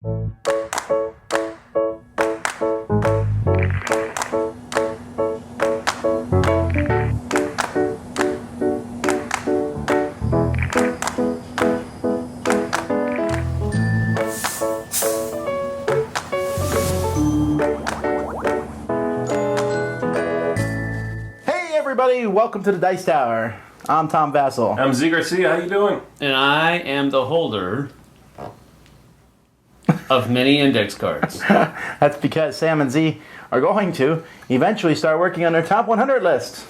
Welcome to the Dice Tower. I'm Tom Vasel. I'm Zee Garcia. How you doing? And I am the holder of many index cards. That's because Sam and Z are going to eventually start working on their top 100 list.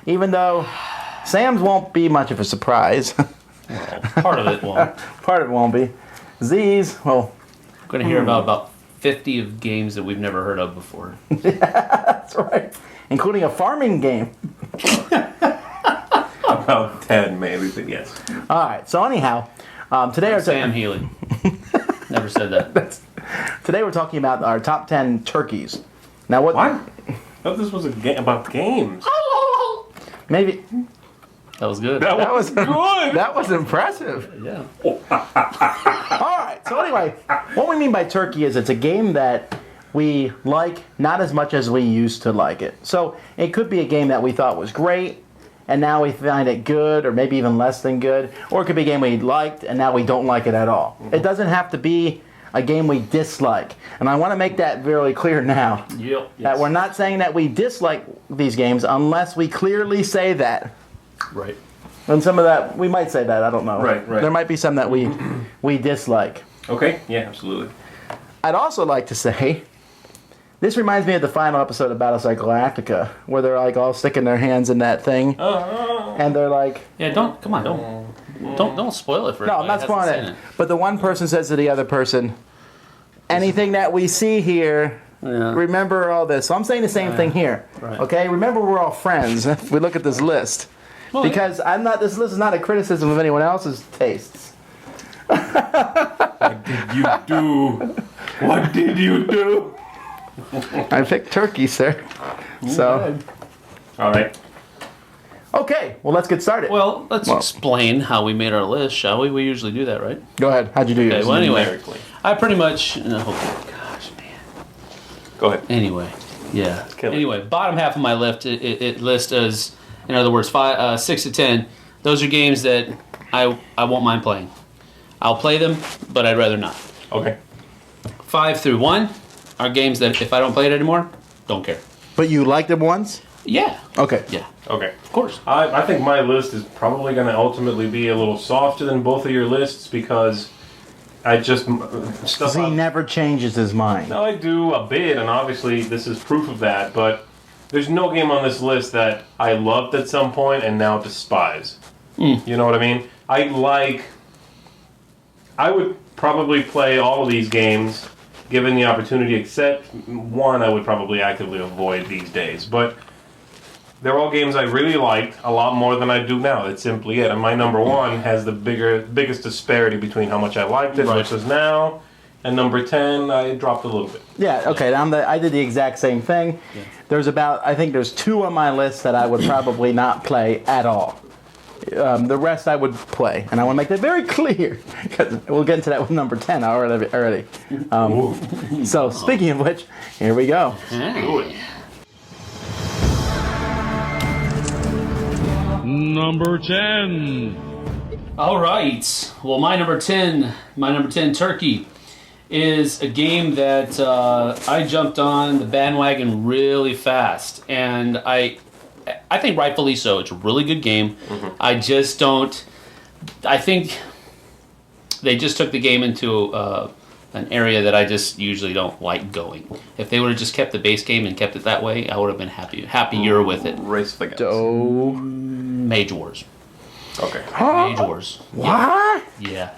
Even though Sam's won't be much of a surprise. Well, part of it won't. Part of it won't be. Z's, well... We're going to hear about 50 of games that we've never heard of before. Yeah, that's right. Including a farming game. About 10 maybe, but yes. Alright, so anyhow, today Sam Healey. Never said that. Today we're talking about our top 10 turkeys. Now what? I thought this was a game about games. Maybe. That was good. That was good. That was impressive. Yeah. Alright, so anyway, what we mean by turkey is it's a game that we like not as much as we used to like it. So it could be a game that we thought was great, and now we find it good, or maybe even less than good. Or it could be a game we liked, and now we don't like it at all. Mm-hmm. It doesn't have to be a game we dislike. And I want to make that really clear now. Yep. Yes. That we're not saying that we dislike these games unless we clearly say that. Right. And some of that, we might say that, I don't know. Right. There might be some that we dislike. Okay, yeah, absolutely. I'd also like to say... This reminds me of the final episode of Battlestar Galactica, where they're like all sticking their hands in that thing, and they're like, "Yeah, don't spoil it for everybody." No, I'm not spoiling it. But the one person says to the other person, "Anything that we see here, remember all this." So I'm saying the same thing here. Right. Okay, remember we're all friends. If we look at this list, because I'm not. This list is not a criticism of anyone else's tastes. What did you do? What did you do? I picked turkey, sir. So, all right. Okay, well, let's get started. Well, let's explain how we made our list, shall we? We usually do that, right? Go ahead. How'd you do yours? Well, anyway, I pretty much... Oh, gosh, man. Go ahead. Anyway, yeah. Anyway, bottom half of my list, it lists as, in other words, 6 to 10. Those are games that I won't mind playing. I'll play them, but I'd rather not. Okay. 5 through 1 are games that if I don't play it anymore, don't care. But you liked them once? Yeah. Okay. Yeah. Okay. Of course. I think my list is probably going to ultimately be a little softer than both of your lists because I just... He never changes his mind. No, I do a bit, and obviously this is proof of that, but there's no game on this list that I loved at some point and now despise. You know what I mean? I would probably play all of these games given the opportunity, except one I would probably actively avoid these days. But they're all games I really liked a lot more than I do now. That's simply it. And my number one has the biggest disparity between how much I liked it versus now. And number 10, I dropped a little bit. Yeah, okay. I did the exact same thing. Yeah. I think there's 2 on my list that I would probably not play at all. The rest I would play, and I want to make that very clear, because we'll get into that with number 10 already. So, speaking of which, here we go. Do it. Number 10. All right. Well, my number 10 turkey, is a game that I jumped on the bandwagon really fast, and I think rightfully so. It's a really good game. Mm-hmm. I think they just took the game into an area that I just usually don't like going. If they would have just kept the base game and kept it that way, I would have been happier with it. Race the guys. Mage Wars. Okay. Mage Wars. What? Yeah.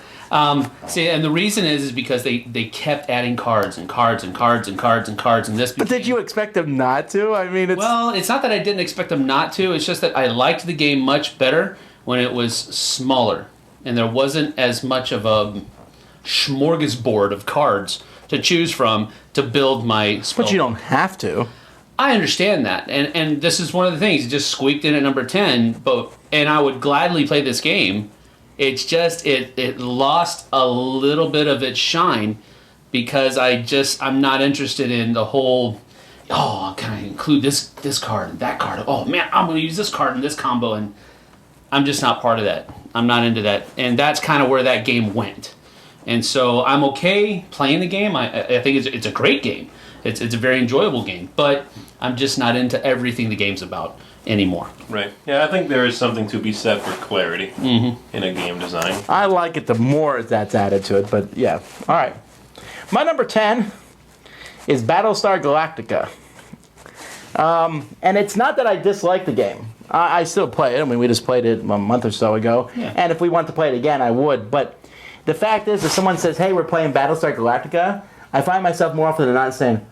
See, and the reason is because they kept adding cards and cards and cards and cards and cards, and this. But did you expect them not to? I mean, it's not that I didn't expect them not to. It's just that I liked the game much better when it was smaller, and there wasn't as much of a smorgasbord of cards to choose from to build my spell. But you don't have to. I understand that, and this is one of the things. It just squeaked in at number 10, and I would gladly play this game. It's just it lost a little bit of its shine because I'm not interested in the whole. Oh, can I include this card and that card? Oh man, I'm going to use this card in this combo, and I'm just not part of that. I'm not into that, and that's kind of where that game went. And so I'm okay playing the game. I think it's a great game. It's a very enjoyable game, but I'm just not into everything the game's about anymore. Right. Yeah, I think there is something to be said for clarity in a game design. I like it the more that's added to it, but yeah. All right. My number 10 is Battlestar Galactica. And it's not that I dislike the game. I still play it. I mean, we just played it a month or so ago. Yeah. And if we want to play it again, I would. But the fact is, if someone says, hey, we're playing Battlestar Galactica, I find myself more often than not saying,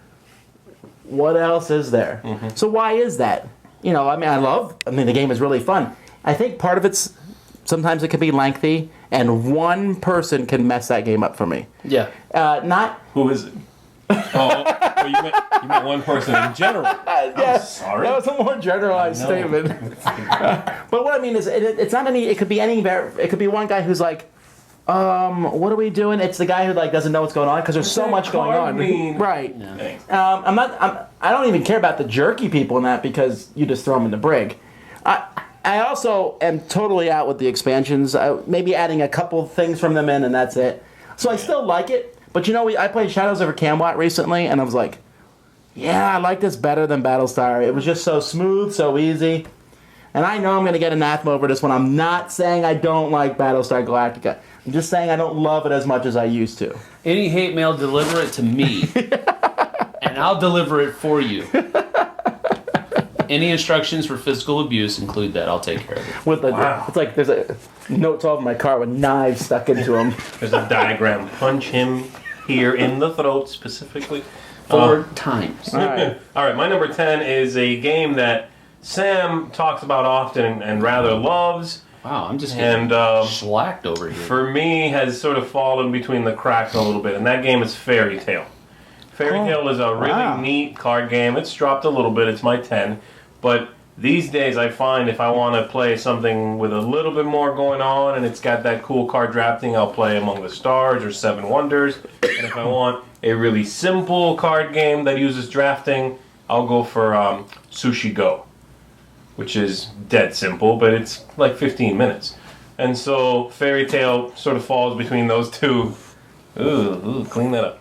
what else is there? So why is that? You know, I mean, the game is really fun. I think part of it's, sometimes it can be lengthy, and one person can mess that game up for me. Yeah. Who is it? Oh, you meant one person in general. Yeah, sorry. that was a more generalized statement. But what I mean is, it's not any. It could be any. It could be one guy who's like, what are we doing? It's the guy who like doesn't know what's going on because there's so much going on. Right. Yeah. I don't even care about the jerky people in that because you just throw them in the brig. I also am totally out with the expansions. Maybe adding a couple things from them in, and that's it. So I still like it. But you know, I played Shadows over Camelot recently, and I was like, yeah, I like this better than Battlestar. It was just so smooth, so easy. And I know I'm going to get anathema over this one. I'm not saying I don't like Battlestar Galactica. I'm just saying I don't love it as much as I used to. Any hate mail, deliver it to me, and I'll deliver it for you. Any instructions for physical abuse, include that. I'll take care of it. It's like there's a notes all over my car with knives stuck into them. There's a diagram. Punch him here in the throat specifically. 4 times. All right. All right, my number 10 is a game that Sam talks about often and rather loves. Wow, I'm just getting slacked over here. For me, has sort of fallen between the cracks a little bit, and that game is Fairy Tale. Fairy Tale is a really neat card game. It's dropped a little bit. It's my 10. But these days, I find if I want to play something with a little bit more going on and it's got that cool card drafting, I'll play Among the Stars or Seven Wonders. And if I want a really simple card game that uses drafting, I'll go for Sushi Go, which is dead simple, but it's like 15 minutes. And so Fairy Tale sort of falls between those two. Ooh, clean that up.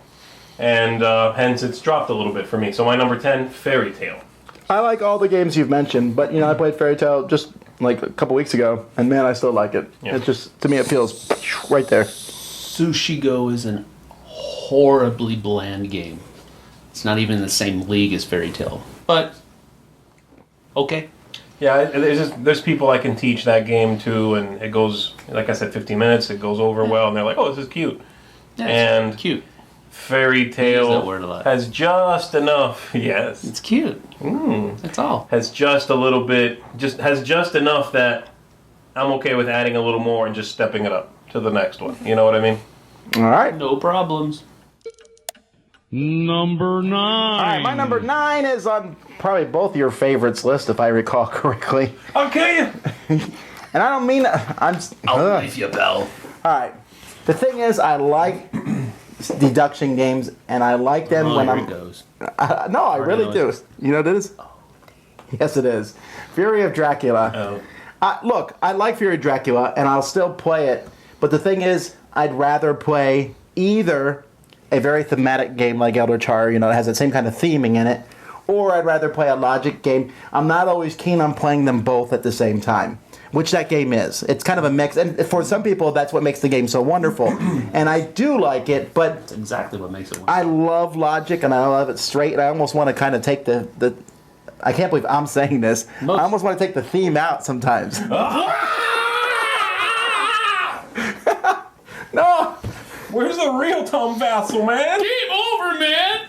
And hence it's dropped a little bit for me. So my number 10, Fairy Tale. I like all the games you've mentioned, but you know I played Fairy Tale just like a couple weeks ago, and man, I still like it. Yeah. It just, to me, it feels right there. Sushi Go is an horribly bland game. It's not even in the same league as Fairy Tale, but okay. Yeah, there's people I can teach that game to, and it goes, like I said, 15 minutes. It goes over well, and they're like, "Oh, this is cute." Yeah, and it's cute. Fairy Use Tale that word a lot. has just enough. Yes, It's cute. That's all. has just a little bit, has just enough that I'm okay with adding a little more and just stepping it up to the next one. You know what I mean? All right. No problems. Number 9. All right, my number 9 is on probably both your favorites list, if I recall correctly. Okay. And I don't mean I'll knife you, Bell. All right. The thing is, I like deduction games, and I like them when Here I'm. it goes. No, I really do. You know what it is? Yes, it is. Fury of Dracula. Oh. Look, I like Fury of Dracula, and I'll still play it. But the thing is, I'd rather play either a very thematic game like Eldritch Horror, you know, that has that same kind of theming in it, or I'd rather play a logic game. I'm not always keen on playing them both at the same time, which that game is. It's kind of a mix, and for some people, that's what makes the game so wonderful. And I do like it, but That's exactly what makes it wonderful. I love logic, and I love it straight, and I almost want to kind of take the I can't believe I'm saying this. I almost want to take the theme out sometimes. No! Where's the real Tom Vasel, man? Game over, man!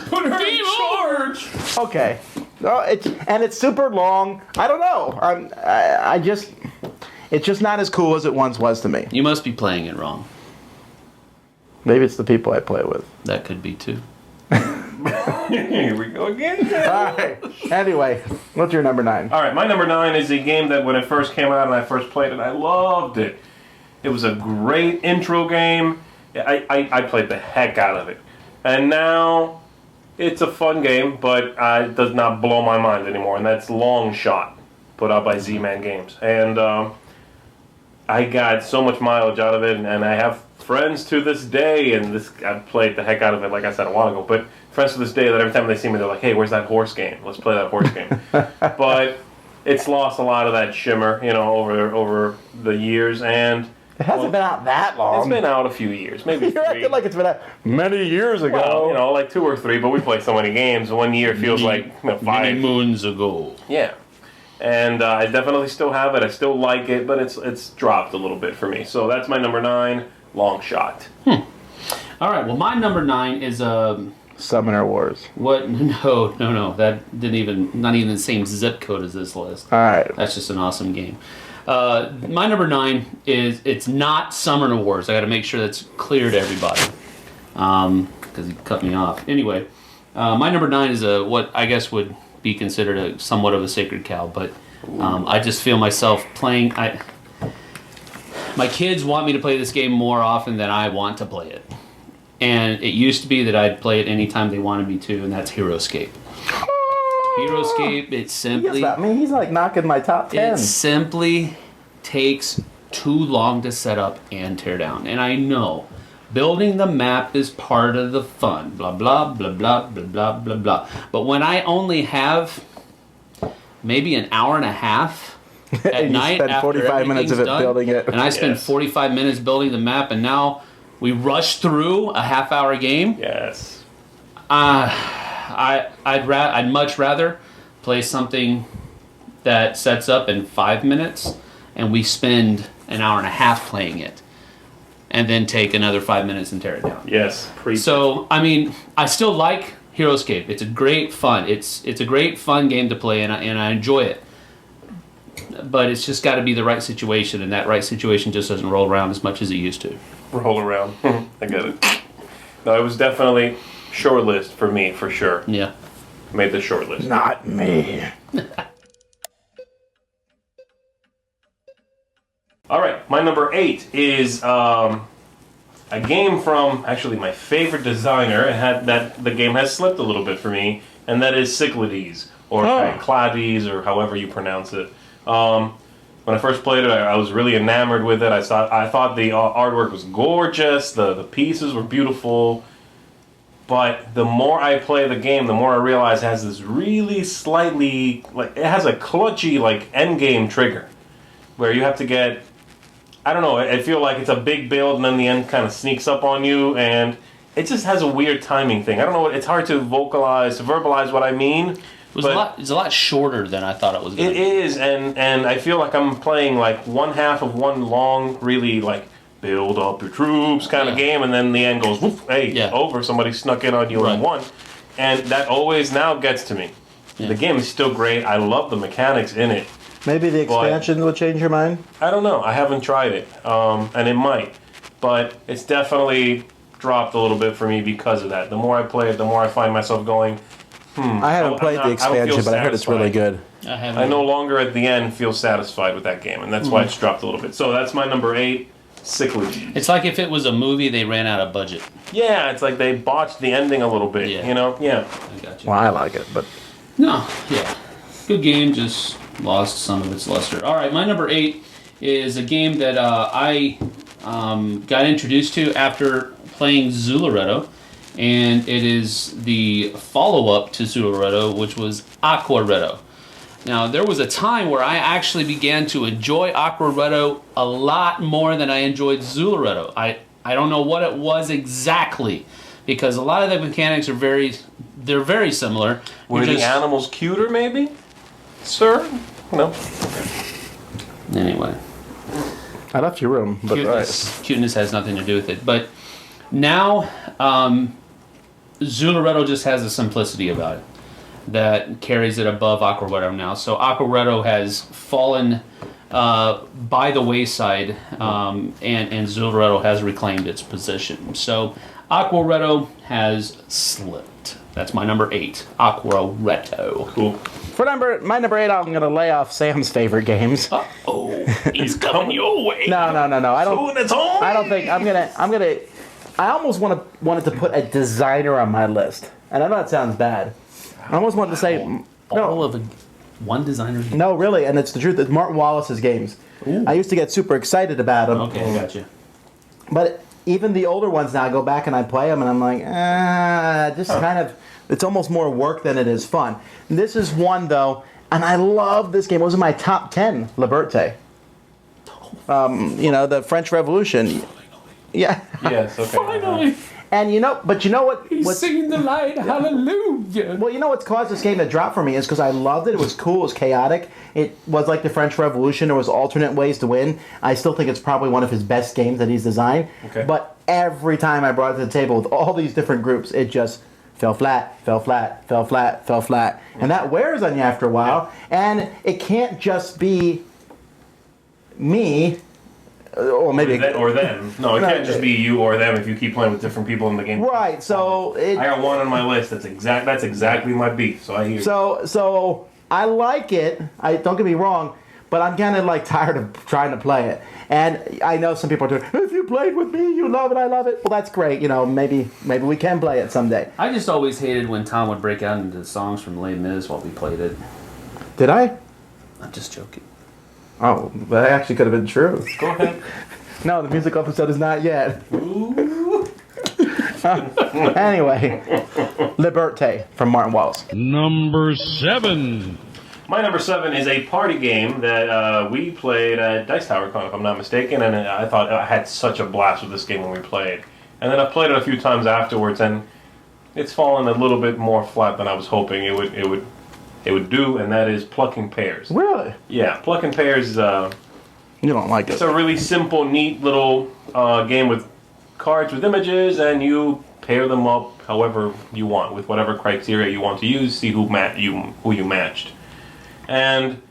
Put her in Game charge. Okay. No, it's super long. I don't know. It's just not as cool as it once was to me. You must be playing it wrong. Maybe it's the people I play with. That could be too. Here we go again. All right. Anyway, what's your number 9? All right, my number 9 is a game that when it first came out and I first played it, I loved it. It was a great intro game. I played the heck out of it. And now it's a fun game, but it does not blow my mind anymore. And that's Long Shot, put out by Z-Man Games. And I got so much mileage out of it, and I have friends to this day, and I've played the heck out of it, like I said a while ago, but friends to this day that every time they see me, they're like, hey, where's that horse game? Let's play that horse game. But it's lost a lot of that shimmer, over the years, and It hasn't been out that long. it's been out a few years, maybe You're 3. acting like it's been out many years ago. Well, like 2 or 3, but we play so many games. 1 year feels like 5. Many moons ago. Yeah. And I definitely still have it. I still like it, but it's dropped a little bit for me. So that's my number 9, Long Shot. All right. Well, my number 9 is Summoner Wars. what? No. That not even the same zip code as this list. All right. That's just an awesome game. My number 9 is it's not Summoner Wars. I got to make sure that's clear to everybody because he cut me off. Anyway, my number 9 is what I guess would be considered somewhat of a sacred cow, but I just feel myself playing. My kids want me to play this game more often than I want to play it, and it used to be that I'd play it anytime they wanted me to, and that's Heroescape. Heroescape, it simply... He me. He's like knocking my top 10. It simply takes too long to set up and tear down. And I know building the map is part of the fun. Blah, blah, blah, blah, blah, blah, blah, blah. But when I only have maybe an hour and a half at And you night spend after 45 minutes of it everything's done, building it. and I spend Yes. 45 minutes building the map, and now we rush through a half-hour game, Yes. I'd much rather play something that sets up in 5 minutes and we spend an hour and a half playing it and then take another 5 minutes and tear it down. Yes. So, I mean, I still like Heroescape. It's a great fun. It's a great fun game to play, and I enjoy it. But it's just got to be the right situation, and that right situation just doesn't roll around as much as it used to. Roll around. I get it. No, it was definitely short list for me, for sure. Yeah. Made the short list. Not me. All right, my number 8 is a game from actually my favorite designer. The game has slipped a little bit for me, and that is Cyclades or Cyclades or however you pronounce it. When I first played it, I was really enamored with it. I thought the artwork was gorgeous. The pieces were beautiful. But the more I play the game, the more I realize it has this really slightly, it has a clutchy, end game trigger. Where you have to get, I don't know, I feel like it's a big build and then the end kind of sneaks up on you, and it just has a weird timing thing. I don't know, it's hard to verbalize what I mean. It's a lot shorter than I thought it was going to be. It is, and I feel like I'm playing one half of one long, really build up your troops kind of game, and then the end goes, woof, hey, over, somebody snuck in on you and won. And that always now gets to me. Yeah. The game is still great. I love the mechanics in it. Maybe the expansion will change your mind? I don't know. I haven't tried it, and it might. But it's definitely dropped a little bit for me because of that. The more I play it, the more I find myself going, I haven't played the expansion, but I heard it's really good. I no longer at the end feel satisfied with that game, and that's why it's dropped a little bit. So that's my number 8, Cyclades. It's like if it was a movie, they ran out of budget. Yeah, it's like they botched the ending a little bit, Yeah. Yeah. I got you. Well, I like it, but... No, yeah. Good game, just lost some of its luster. All right, my number 8 is a game that I got introduced to after playing Zularetto, and it is the follow-up to Zularetto, which was Aquaretto. Now, there was a time where I actually began to enjoy Aquaretto a lot more than I enjoyed Zularetto. I don't know what it was exactly, because a lot of the mechanics are very similar. Were the animals cuter, maybe? Sir? No. Anyway. I left your room, but cuteness has nothing to do with it. But now, Zularetto just has a simplicity about it that carries it above Aquaretto now. So Aquaretto has fallen by the wayside, and Zularetto has reclaimed its position. So Aquaretto has slipped. That's my number 8, Aquaretto. Cool. For my number 8, I'm going to lay off Sam's favorite games. Uh-oh, he's coming your way. No. I don't. It's on. I don't think I'm gonna I almost wanted to put a designer on my list, and I know that sounds bad. I almost wanted to say All of one designer game. no, really, and it's the truth. It's Martin Wallace's games. Ooh. I used to get super excited about them. Okay, I got you. But even the older ones now, I go back and I play them, and I'm like, just kind of. It's almost more work than it is fun. This is one though, and I love this game. It was in my top 10, Liberté. The French Revolution. Yeah. Yes. Okay. Finally, And but you know what? he's What's, singing the light, hallelujah. well, you know what's caused this game to drop for me is because I loved it. It was cool. It was chaotic. It was like the French Revolution. There was alternate ways to win. I still think it's probably one of his best games that he's designed. Okay. But every time I brought it to the table with all these different groups, it just fell flat, fell flat, fell flat, fell flat. And that wears on you after a while. And it can't just be me, or maybe... Or them. No, it can't just be you or them if you keep playing with different people in the game. Right, so... I got one on my list. That's exactly my beef. So I hear. So I like it. Don't get me wrong, but I'm kind of like tired of trying to play it. And I know some people are doing, if you played with me, you love it, I love it. Well, that's great. Maybe we can play it someday. I just always hated when Tom would break out into songs from Les Mis while we played it. Did I? I'm just joking. Oh, that actually could have been true. Go ahead. No, the musical episode is not yet. Anyway, Liberté from Martin Wallace. Number 7. My number 7 is a party game that we played at Dice Tower Con, if I'm not mistaken, and I thought I had such a blast with this game when we played. And then I've played it a few times afterwards, and it's fallen a little bit more flat than I was hoping it would do, and that is Plucking Pears. Really? Yeah, Plucking Pears. You don't like it? It's a really simple, neat little game with cards with images, and you pair them up however you want with whatever criteria you want to use. See who you matched. And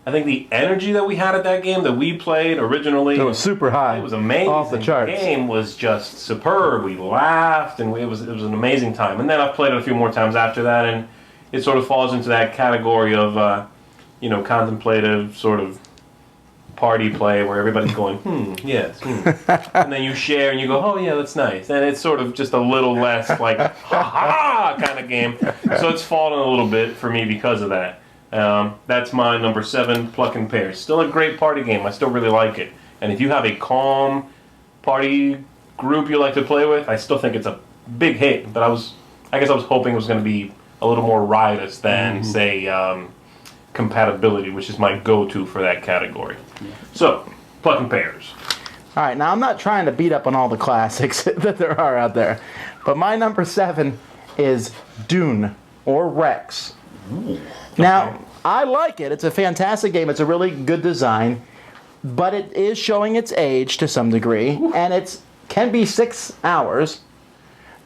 I think the energy that we had at that game that we played originally, It was super high. it was amazing. Off the charts. The game was just superb. We laughed, and it was an amazing time. And then I've played it a few more times after that, and it sort of falls into that category of contemplative sort of party play where everybody's going, yes, and then you share and you go, oh yeah, that's nice, and it's sort of just a little less like ha ha kind of game. So it's fallen a little bit for me because of that. That's my number 7, Plucking Pears. Still a great party game. I still really like it. And if you have a calm party group you like to play with, I still think it's a big hit. But I guess I was hoping it was going to be a little more riotous than say compatibility, which is my go-to for that category. So, Plucking Pears. All right, now I'm not trying to beat up on all the classics that there are out there, but my number 7 is Dune or Rex. Ooh. Now, I like it. It's a fantastic game. It's a really good design, but it is showing its age to some degree, and it can be 6 hours,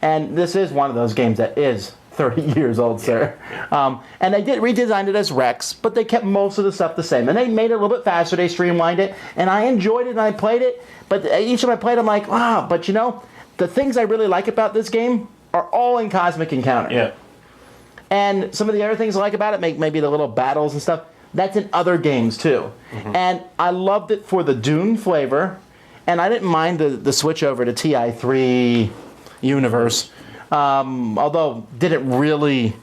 and this is one of those games that is 30 years old, sir. And they did redesign it as Rex, but they kept most of the stuff the same. And they made it a little bit faster. They streamlined it, and I enjoyed it, and I played it. But each time I played, I'm like, wow. But the things I really like about this game are all in Cosmic Encounter. Yeah. And some of the other things I like about it, maybe the little battles and stuff, that's in other games too. And I loved it for the Dune flavor, and I didn't mind the switch over to TI3 universe. Although it didn't really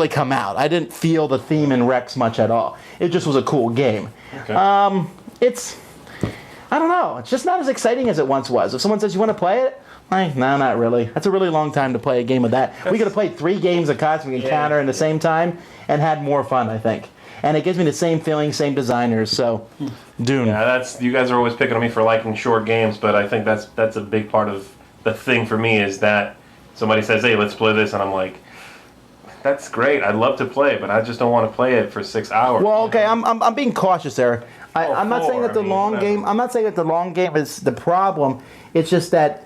come out. I didn't feel the theme in Rex much at all. It just was a cool game. Okay. I don't know. It's just not as exciting as it once was. If someone says you want to play it, no, not really. That's a really long time to play a game of that. We could have played 3 games of Cosmic Encounter in the same time and had more fun, I think. And it gives me the same feeling, same designers. So, Dune. Yeah, you guys are always picking on me for liking short games, but I think that's a big part of the thing for me is that somebody says, hey, let's play this, and I'm like, that's great. I'd love to play it, but I just don't want to play it for 6 hours. Well, okay, I'm being cautious there. I'm not saying that the long whatever. game. I'm not saying that the long game is the problem. It's just that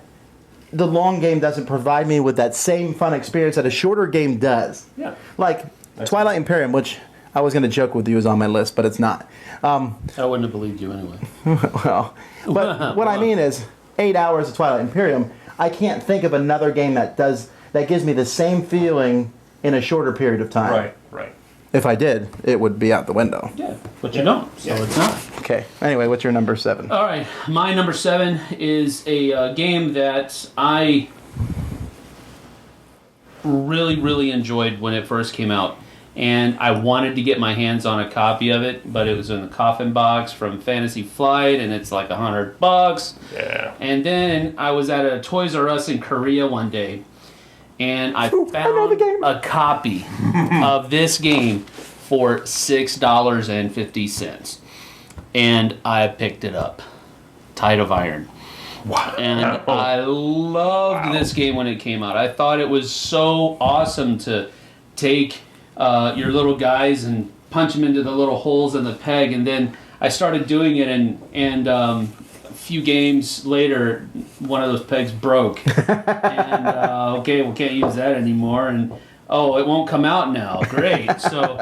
the long game doesn't provide me with that same fun experience that a shorter game does. Yeah. Like Twilight Imperium, which I was going to joke with you is on my list, but it's not. I wouldn't have believed you anyway. Well, but what I mean is 8 hours of Twilight Imperium. I can't think of another game that gives me the same feeling in a shorter period of time. Right. If I did, it would be out the window. Yeah, but you don't, so it's not. Okay. Anyway, what's your number 7? All right, my number 7 is a game that I really, really enjoyed when it first came out. And I wanted to get my hands on a copy of it, but it was in the coffin box from Fantasy Flight, and it's like $100. Yeah. And then I was at a Toys R Us in Korea one day, and I know the found game. a copy of this game for $6.50. And I picked it up. Tide of Iron. Wow. And I loved this game when it came out. I thought it was so awesome to take your little guys and punch them into the little holes in the peg. And then I started doing it, and a few games later, one of those pegs broke. And, okay, we can't use that anymore. And, oh, it won't come out now. Great. So...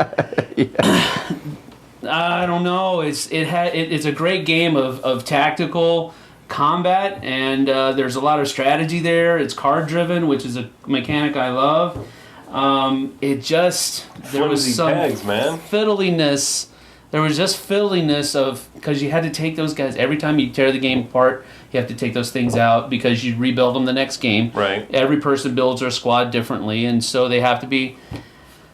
I don't know. It's a great game of tactical combat, and there's a lot of strategy there. It's card driven, which is a mechanic I love. There was some pegs, man. fiddliness. There was just fiddliness because you had to take those guys every time you tear the game apart. You have to take those things out because you rebuild them the next game. Right. Every person builds their squad differently, and so they have to be.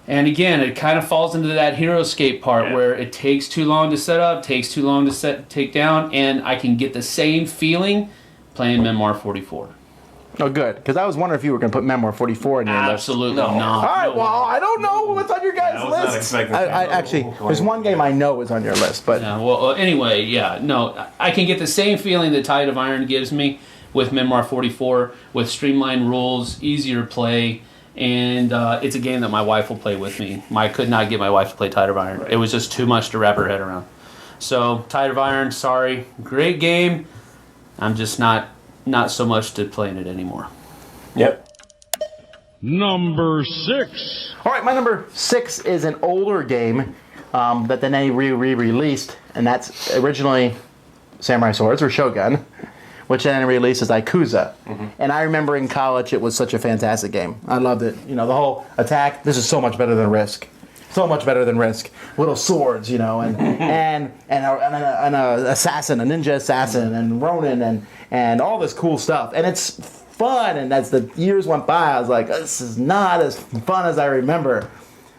And again, it kind of falls into that HeroScape part where it takes too long to set up, takes too long to take down, and I can get the same feeling playing Memoir 44. Oh, good. Because I was wondering if you were going to put Memoir 44 in your list. Absolutely No. not. All right, well, I don't know what's on your guys' I was not list. expecting I actually, there's one game I know is on your list, but Yeah, well, anyway, yeah, no, I can get the same feeling that Tide of Iron gives me with Memoir 44, with streamlined rules, easier play, and it's a game that my wife will play with me. I could not get my wife to play Tide of Iron. It was just too much to wrap her head around. So, Tide of Iron, sorry. Great game. I'm just not so much to playing it anymore. Yep. Number 6. all right, my number 6 is an older game that then they re-released, and that's originally Samurai Swords or Shogun, which then released as Yakuza. And I remember in college it was such a fantastic game. I loved it. You know, the whole attack. This is so much better than Risk. So much better than Risk. Little swords, you know, and an assassin, a ninja assassin, and Ronin, and all this cool stuff. And it's fun. And as the years went by, I was like, this is not as fun as I remember.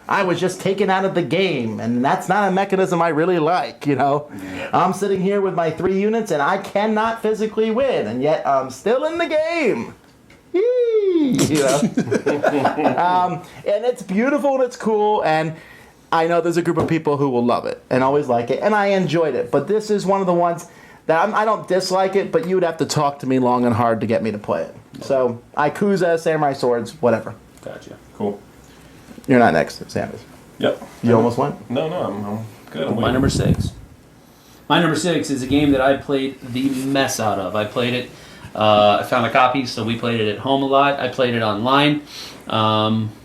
I was just taken out of the game, and that's not a mechanism I really like, you know. Yeah. I'm sitting here with my 3 units, and I cannot physically win, and yet I'm still in the game. Yee! You know? And it's beautiful, and it's cool, and I know there's a group of people who will love it, and always like it, and I enjoyed it. But this is one of the ones that I don't dislike it, but you would have to talk to me long and hard to get me to play it. So, Yakuza, Samurai Swords, whatever. Gotcha. Cool. You're not next, Sanders. Yep. You almost went? No, I'm good. My number 6. My number 6 is a game that I played the mess out of. I played it. I found a copy, so we played it at home a lot. I played it online.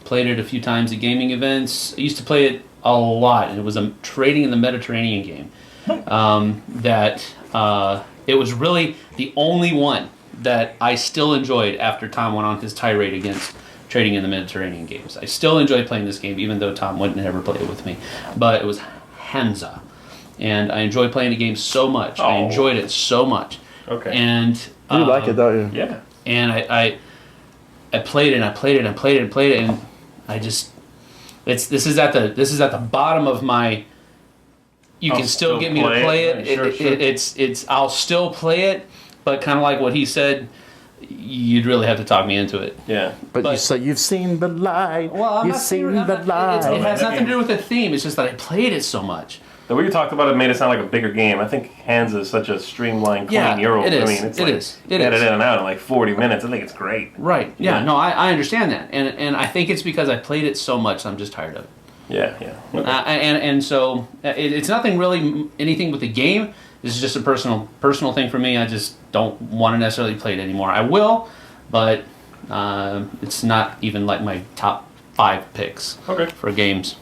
Played it a few times at gaming events. I used to play it a lot, and it was a trading in the Mediterranean game. It was really the only one that I still enjoyed after Tom went on his tirade against trading in the Mediterranean games. I still enjoy playing this game, even though Tom wouldn't ever play it with me. But it was Hamza. And I enjoy playing the game so much. I enjoyed it so much. Okay. And You like it, don't you? Yeah. and I played it and I played it and I played it and played it, and I just this is at the bottom of my. You I'll can still get me to play play it. it. Sure, It's I'll still play it, but kind of like what he said, you'd really have to talk me into it. Yeah. But so you've seen the light. You've seen the light. It has nothing to do with the theme. It's just that I played it so much. The way you talked about it made it sound like a bigger game. I think Hansa is such a streamlined, clean Yeah, Euro. it is. I mean, it's It like, is. It get is. it in and out in like 40 minutes. I think it's great. Right. Yeah. Yeah. No, I understand that, and I think it's because I played it so much. I'm just tired of it. Yeah, yeah. Okay. And so it's nothing really anything with the game. This is just a personal thing for me. I just don't want to necessarily play it anymore. I will, but it's not even like my top 5 picks Okay. for games.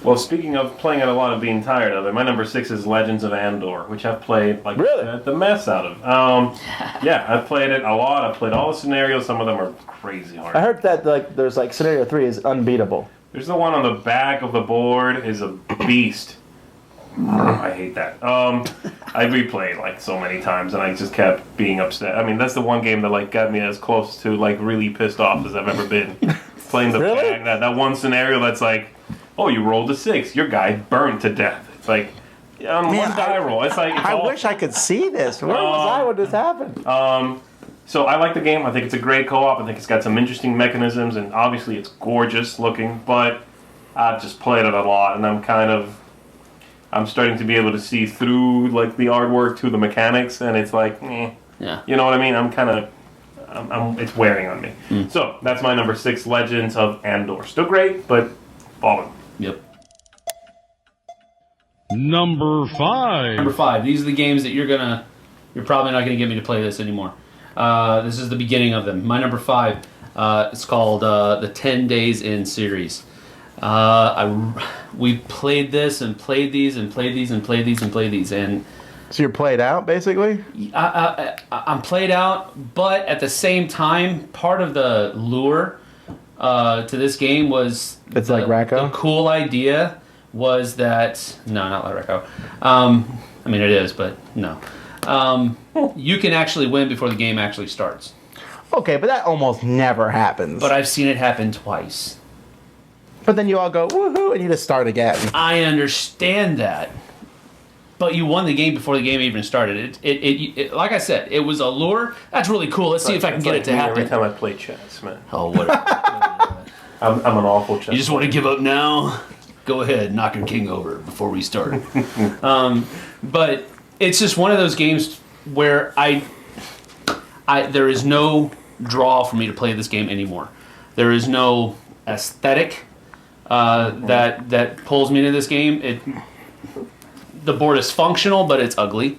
Well, speaking of playing it a lot and being tired of it, my number 6 is Legends of Andor, which I've played like Really? the mess out of. Yeah, I've played it a lot. I've played all the scenarios. Some of them are crazy hard. I heard that there's scenario 3 is unbeatable. There's the one on the back of the board is a beast. I hate that. I replayed like so many times, and I just kept being upset. I mean, that's the one game that like got me as close to like really pissed off as I've ever been. Playing the Really? that one scenario that's like, oh, you rolled a 6, your guy burned to death. It's like on Man, one die roll. It's like it's I all- wish I could see this. Where was I when this happened? So I like the game. I think it's a great co-op. I think it's got some interesting mechanisms, and obviously it's gorgeous looking. But I've just played it a lot, and I'm starting to be able to see through like the artwork to the mechanics, and it's like, Yeah. you know what I mean? It's wearing on me. So that's my number 6, Legends of Andor. Still great, but fallen. Yep. Number 5. Number 5. These are the games that you're probably not gonna get me to play this anymore. This is the beginning of them. My number 5. It's called the 10 Days In series. We played this and played these and played these and played these and played these, and So you're played out, basically? I'm played out, but at the same time, part of the lure to this game was It's like Racco? The cool idea was that not like Racco. I mean, it is, but no. You can actually win before the game actually starts. Okay, but that almost never happens. But I've seen it happen twice. But then you all go, woohoo, and you just start again. I understand that. But you won the game before the game even started. It like I said, it was a lure. That's really cool. Let's see if I can It's get like it to me happen. Every time I play chess, man. Oh, what? I'm an awful chess You just want to give up now? Go ahead, knock your king over before we start. But it's just one of those games where there is no draw for me to play this game anymore. There is no aesthetic that pulls me into this game. The board is functional, but it's ugly.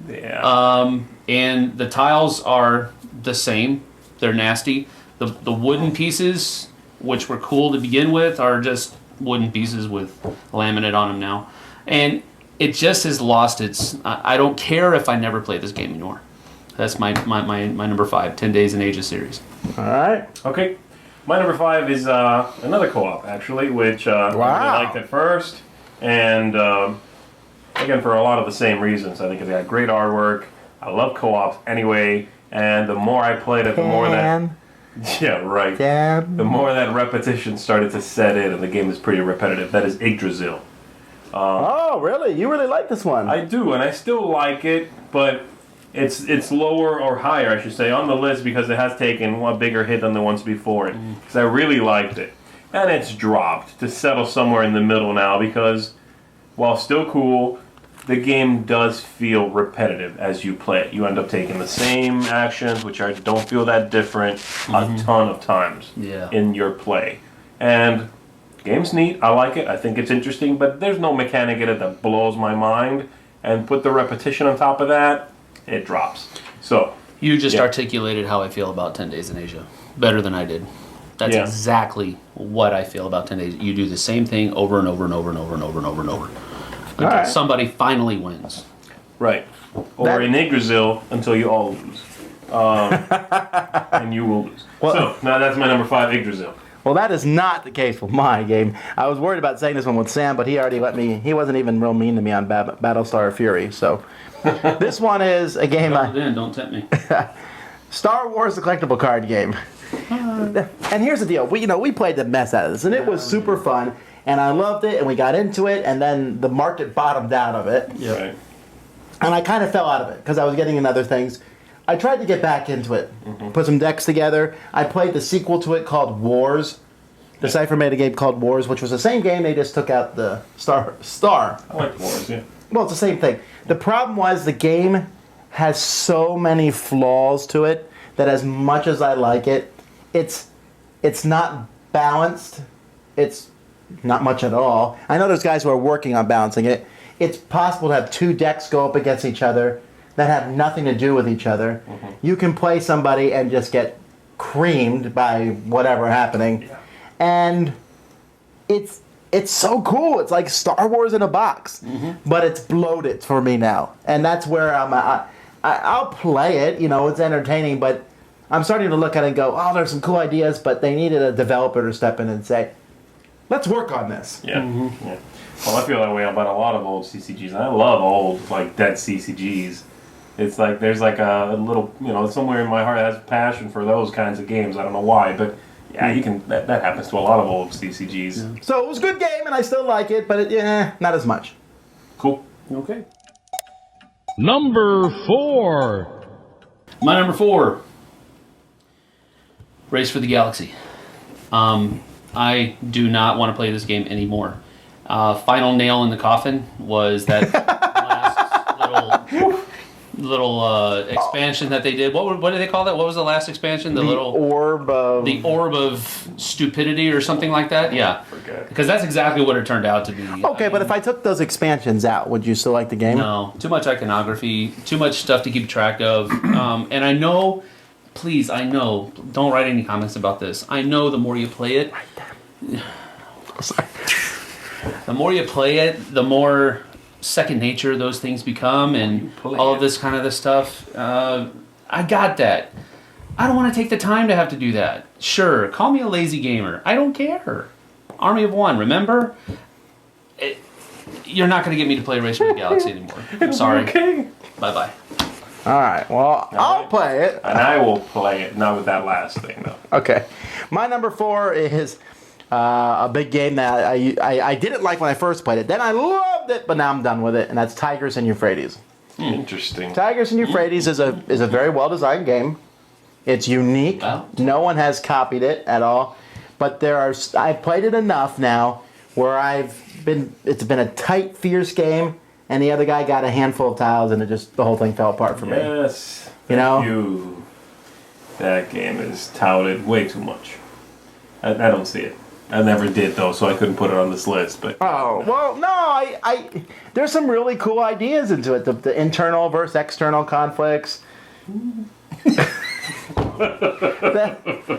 Yeah. And the tiles are the same. They're nasty. The wooden pieces, which were cool to begin with, are just wooden pieces with laminate on them now. And it just has lost its... I don't care if I never play this game anymore. That's my number 5, 10 Days in Asia series. All right. Okay. My number 5 is another co-op, actually, which I really liked at first. And, again, for a lot of the same reasons. I think it's got great artwork. I love co-ops anyway. And the more I played it, the more that... Yeah, right. The more that repetition started to set in, and the game is pretty repetitive. That is Yggdrasil. Oh, really? You really like this one? I do, and I still like it, but it's lower or higher, I should say, on the list because it has taken a bigger hit than the ones before it. Because I really liked it. And it's dropped to settle somewhere in the middle now because, while still cool, the game does feel repetitive as you play it. You end up taking the same actions, which don't feel that different, a ton of times in your play. And the game's neat. I like it. I think it's interesting, but there's no mechanic in it that blows my mind. And put the repetition on top of that, it drops. So You just articulated how I feel about 10 Days in Asia better than I did. That's exactly what I feel about 10 Days. You do the same thing over and over and over and over and over and over and over. Until somebody finally wins. Right. Or in Yggdrasil, until you all lose. And you will lose. So, now that's my number 5, Yggdrasil. Well, that is not the case with my game. I was worried about saying this one with Sam, but he already let me. He wasn't even real mean to me on Battlestar Fury. So, this one is a game. Don't tempt me. Star Wars, the collectible card game. And here's the deal. We played the mess out of this, and it was super fun. And I loved it, and we got into it, and then the market bottomed out of it. Yep. Right. And I kind of fell out of it because I was getting into other things. I tried to get back into it, put some decks together. I played the sequel to it called Wars. The Cypher made a game called Wars, which was the same game. They just took out the star. I like Wars, yeah. Well, it's the same thing. The problem was the game has so many flaws to it that as much as I like it, it's not balanced. It's not much at all. I know there's guys who are working on balancing it. It's possible to have two decks go up against each other that have nothing to do with each other. You can play somebody and just get creamed by whatever happening. Yeah. And it's so cool. It's like Star Wars in a box. But it's bloated for me now. And that's where I'll play it. It's entertaining, but I'm starting to look at it and go, oh, there's some cool ideas, but they needed a developer to step in and say, let's work on this. Yeah. Yeah. Well, I feel that way about a lot of old CCGs. And I love old, like, dead CCGs. It's like there's like a little, somewhere in my heart that has passion for those kinds of games. I don't know why, but yeah, you can. That happens to a lot of old CCGs. Yeah. So it was a good game, and I still like it, but not as much. Cool. Okay. Number 4. My number 4. Race for the Galaxy. I do not want to play this game anymore. Final nail in the coffin was that last little expansion that they did. What did they call that? What was the last expansion? The orb of stupidity or something like that. Yeah, because that's exactly what it turned out to be. Okay, but if I took those expansions out, would you still like the game? No, too much iconography, too much stuff to keep track of, and I know. Please, I know. Don't write any comments about this. I know the more you play it, the more you play it, the more second nature those things become, and all of this kind of this stuff. I got that. I don't want to take the time to have to do that. Sure, call me a lazy gamer. I don't care. Army of One, remember? You're not going to get me to play Race for the Galaxy anymore. I'm sorry. Okay. Bye-bye. All right. Well, I'll play it. And I will play it. Not with that last thing, though. Okay. My number 4 is a big game that I didn't like when I first played it. Then I loved it, but now I'm done with it, and that's Tigers and Euphrates. Interesting. Tigers and Euphrates is a very well-designed game. It's unique. Wow. No one has copied it at all. But I've played it enough now where it's been a tight, fierce game, and the other guy got a handful of tiles, and the whole thing fell apart for me. Yes. You That game is touted way too much. I don't see it. I never did, though, so I couldn't put it on this list. But oh, well, no, I there's some really cool ideas into it. The internal versus external conflicts.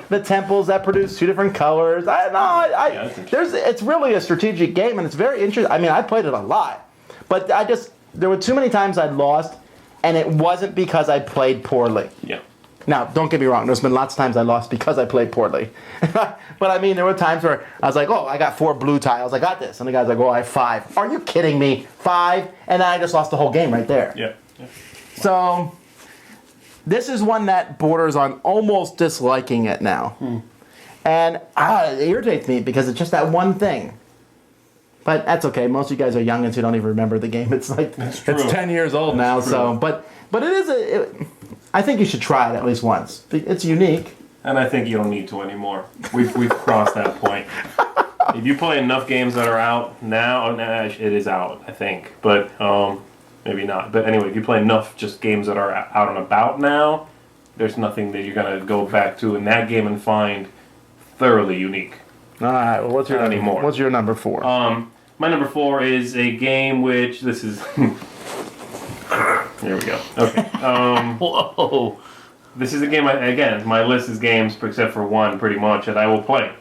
the temples that produce 2 different colors. It's really a strategic game, and it's very interesting. I mean, I played it a lot. But there were too many times I'd lost, and it wasn't because I played poorly. yeah. Now, don't get me wrong. There's been lots of times I lost because I played poorly. But I mean, there were times where I was like, oh, I got 4 blue tiles. I got this. And the guy's like, oh, I have 5. Are you kidding me? 5? And then I just lost the whole game right there. Yeah. So, this is one that borders on almost disliking it now. And it irritates me because it's just that one thing. But that's okay. Most of you guys are youngins who don't even remember the game. It's like it's 10 years old now. So, but it is I think you should try it at least once. It's unique. And I think you don't need to anymore. We've crossed that point. If you play enough games that are out now, it is out, I think. But maybe not. But anyway, if you play enough just games that are out and about now, there's nothing that you're gonna go back to in that game and find thoroughly unique. All right. Well, what's your number 4? My number 4 is a game which this is. Here we go. Okay. Whoa. This is a game, again, my list is games except for one, pretty much, that I will play.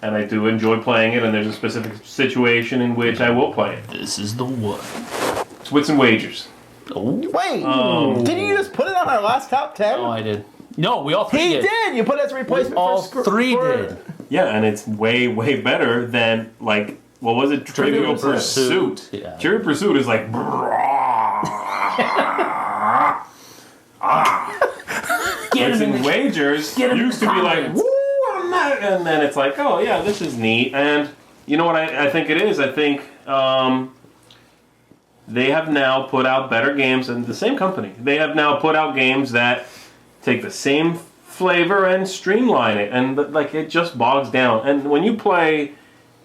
And I do enjoy playing it, and there's a specific situation in which I will play it. This is the one. It's Wits and Wagers. Oh. Wait. Didn't you just put it on our last top 10? Oh, I did. No, we all 3 did. He did. You put it as a replacement All for 3 did. Yeah, and it's way, way better than, like, what was it? Trivial Pursuit. Yeah. Trivial Pursuit is like... Wits and Wagers used to be like, woo, I'm not... And then it's like, oh, yeah, this is neat. And you know what I think it is? I think they have now put out better games, and the same company. They have now put out games that take the same flavor and streamline it, and like it just bogs down. And when you play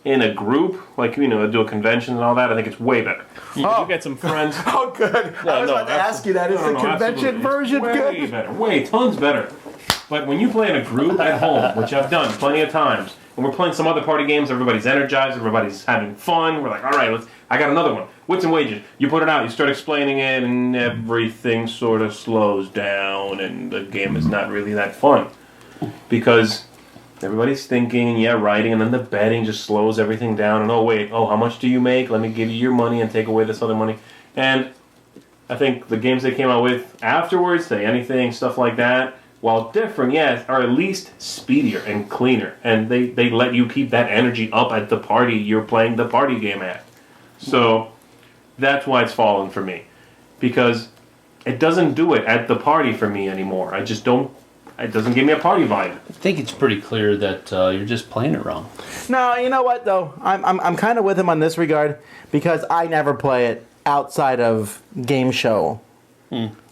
in a group, like do a convention and all that, I think it's way better. You get some friends. Oh, good. I was about to ask you that. Is the convention version good? Way better. Tons better. But when you play in a group at home, which I've done plenty of times, and we're playing some other party games, everybody's energized, everybody's having fun. We're like, all right, I got another one. Wits and Wagers. You put it out, you start explaining it, and everything sort of slows down, and the game is not really that fun. Because everybody's thinking, writing, and then the betting just slows everything down, and how much do you make? Let me give you your money and take away this other money. And I think the games they came out with afterwards, Say Anything, stuff like that, while different, are at least speedier and cleaner. And they let you keep that energy up at the party you're playing the party game at. So that's why it's fallen for me. Because it doesn't do it at the party for me anymore. I just don't... It doesn't give me a party vibe. I think it's pretty clear that you're just playing it wrong. No, you know what though? I'm kind of with him on this regard because I never play it outside of game show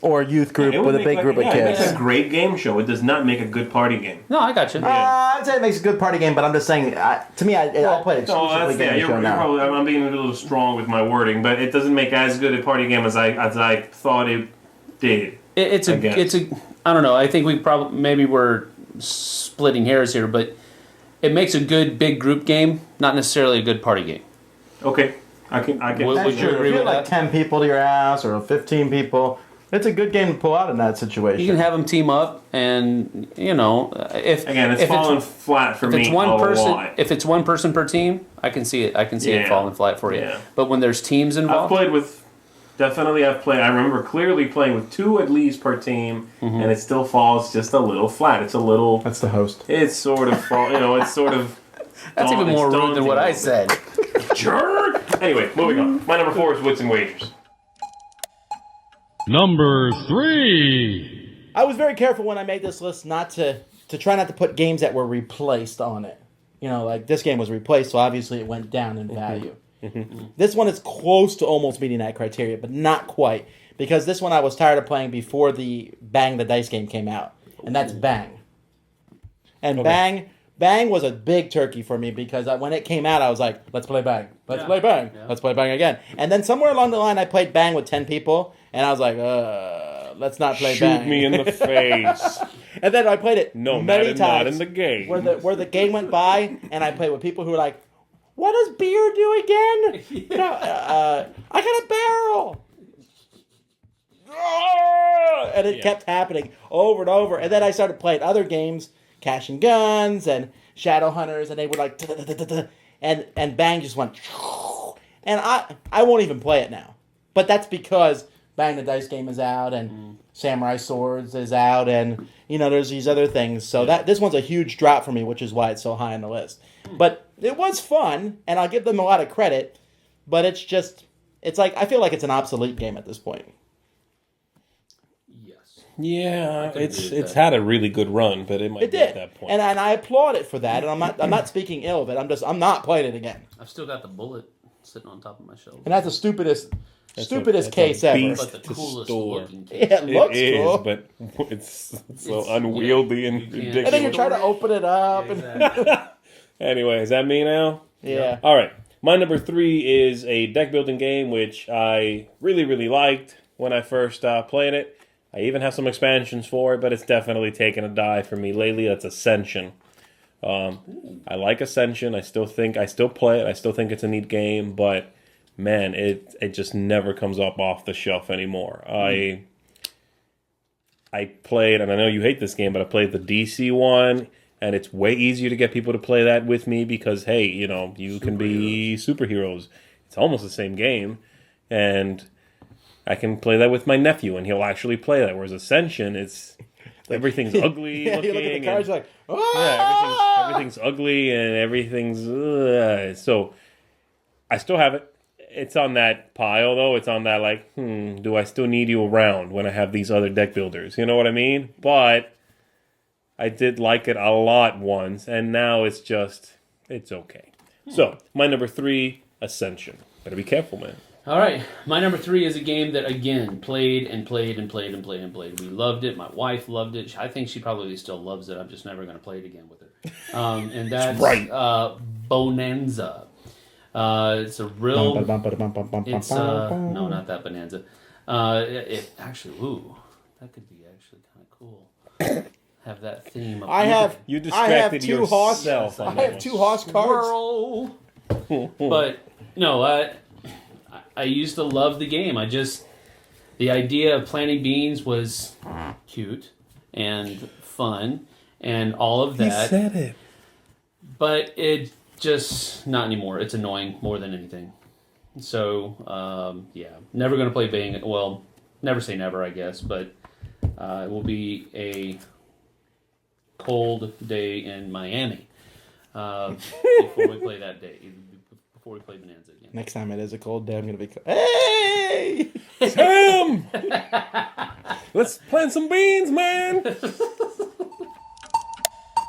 or youth group with a big group of kids. It makes a great game show. It does not make a good party game. No, I got you. I'd say it makes a good party game, but I'm just saying, to me, I play it exclusively game show now. Probably, I'm being a little strong with my wording, but it doesn't make as good a party game as I thought it did. It's a I don't know. I think maybe we're splitting hairs here, but it makes a good big group game, not necessarily a good party game. Okay, I can. Would you agree If you with like that? 10 people to your house or 15 people, it's a good game to pull out in that situation. You can have them team up, and if it's fallen flat for me a lot. If it's one person per team, I can see it. I can see it falling flat for you. Yeah. But when there's teams involved, I remember clearly playing with 2 at least per team, and it still falls just a little flat. It's a little. That's the host. It's sort of it's sort of. That's even more rude than what I said. Jerk. Anyway, moving on. My number 4 is Wits and Wagers. Number 3. I was very careful when I made this list not to try not to put games that were replaced on it. Like this game was replaced, so obviously it went down in value. This one is close to almost meeting that criteria, but not quite. Because this one I was tired of playing before the Bang the Dice game came out. And that's Bang. And Bang was a big turkey for me because when it came out, I was like, let's play Bang. Let's play Bang. Yeah. Let's play Bang again. And then somewhere along the line, I played Bang with 10 people, and I was like, let's not play Bang. Shoot me in the face. And then I played it many times. Not in the game. Where the game went by, and I played with people who were like, what does beer do again? I got a barrel. And it kept happening over and over. And then I started playing other games, Cash and Guns and Shadow Hunters, and they were like, and Bang just went, and I won't even play it now. But that's because Bang the Dice game is out, and Samurai Swords is out, and there's these other things. So this one's a huge drop for me, which is why it's so high on the list. But it was fun, and I'll give them a lot of credit. But it's like I feel like it's an obsolete game at this point. Yes. Yeah, it's had a really good run, but it might be at that point. And I applaud it for that. And I'm not speaking ill of it. I'm not playing it again. I've still got the bullet sitting on top of my shelf. And that's the stupidest case ever. But the coolest looking case. Yeah, it looks cool. But it's so unwieldy and ridiculous. And then you're trying to open it up. Exactly. Anyway, is that me now? Yeah. All right. My number 3 is a deck building game, which I really, really liked when I first played it. I even have some expansions for it, but it's definitely taken a dive for me lately. That's Ascension. I like Ascension. I still play it. I still think it's a neat game, but man, it just never comes up off the shelf anymore. I played, and I know you hate this game, but I played the DC one. And it's way easier to get people to play that with me because, hey, you can be superheroes. It's almost the same game. And I can play that with my nephew, and he'll actually play that. Whereas Ascension, everything's ugly looking. You look at the cards, you're like, everything's ugly, and everything's... So, I still have it. It's on that pile, though. It's on that, do I still need you around when I have these other deck builders? You know what I mean? But... I did like it a lot once, and now it's okay. So, my number 3, Ascension. Better be careful, man. All right. My number 3 is a game that, again, played. We loved it. My wife loved it. I think she probably still loves it. I'm just never going to play it again with her. And that's Bonanza. It's a real... It's, no, not that Bonanza. That could be actually kind of cool. Have that theme. You distracted yourself. I have 2 horse cards. But no, I used to love the game. The idea of planting beans was cute and fun and all of that. He said it. But it just not anymore. It's annoying more than anything. So never going to play Bang. Well, never say never, I guess. But it will be a cold day in Miami before we play that day. before we play Bonanza again. Next time it is a cold day, I'm going to be... Hey! Sam! Let's plant some beans, man!